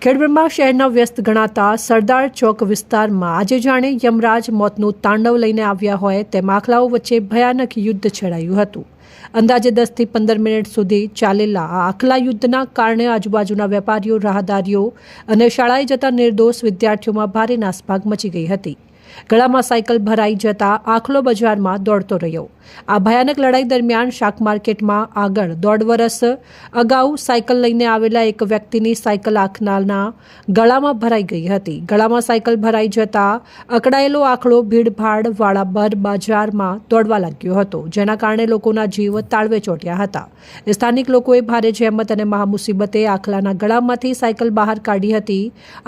ખેડબ્રહ્મા શહેરના વ્યસ્ત ગણાતા સરદાર ચોક વિસ્તારમાં આજે જાણે યમરાજ મોતનું તાંડવ લઈને આવ્યા હોય તેમ આખલાઓ વચ્ચે ભયાનક યુદ્ધ છેડાયું હતું। અંદાજે 10 થી 15 મિનિટ સુધી ચાલેલા આ આખલા યુદ્ધના કારણે આજુબાજુના વેપારીઓ, રાહદારીઓ અને શાળાએ જતા નિર્દોષ વિદ્યાર્થીઓમાં ભારે નાસભાગ મચી ગઈ હતી। ગળામાં સાયકલ ભરાઈ જતા આખલો બજારમાં દોડતો રહ્યો। આ ભયાનક લડાઈ દરમિયાન શાક માર્કેટમાં આગળ 1.5 વર્ષ અગાઉ સાયકલ લઈને આવેલા એક વ્યક્તિની સાયકલ આખલાના ગળામાં ભરાઈ ગઈ હતી। ગળામાં સાયકલ ભરાઈ જતા અકળાયેલો આખલો ભીડભાડવાળા બજારમાં દોડવા લાગ્યો હતો, જેના કારણે લોકોના જીવ તાળવે ચોંટ્યા હતા। સ્થાનિક લોકોએ ભારે જહેમત અને મહામુસીબતે આખલાના ગળામાંથી સાયકલ બહાર કાઢી હતી।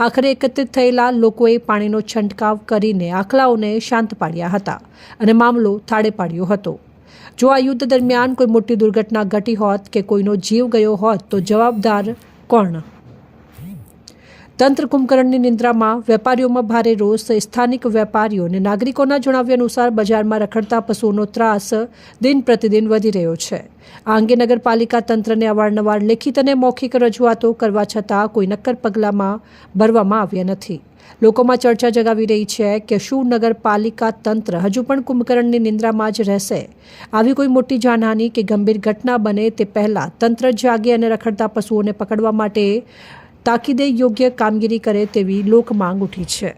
આખરે એકત્રિત થયેલા લોકોએ પાણીનો છંટકાવ કરીને આખલાઓને શાંત પાડ્યા હતા અને મામલો થાળે પાડ્યો હતો। જો આ યુદ્ધ દરમિયાન કોઈ મોટી દુર્ઘટના ઘટી હોત કે કોઈનો જીવ ગયો હોત તો જવાબદાર કોણ? તંત્ર કુંભકર્ણની નિંદ્રામાં, વેપારીઓમાં ભારે રોષ। સ્થાનિક વેપારીઓ અને નાગરિકોના જણાવ્યા અનુસાર બજારમાં રખડતા પશુઓનો ત્રાસ દિન પ્રતિદિન વધી રહ્યો છે। આ અંગે નગરપાલિકા તંત્રને અવારનવાર લેખિત અને મૌખિક રજૂઆતો કરવા છતાં કોઈ નક્કર પગલામાં ભરવામાં આવ્યા નથી। લોકોમાં ચર્ચા જગાવી રહી છે કે શું નગરપાલિકા તંત્ર હજુ પણ કુંભકર્ણની નિંદ્રામાં જ રહેશે? આવી કોઈ મોટી જાનહાનિ કે ગંભીર ઘટના બને તે પહેલાં તંત્ર જાગે અને રખડતા પશુઓને પકડવા માટે તાકીદે યોગ્ય કામગીરી કરે તેવી લોકમાંગ ઉઠી છે।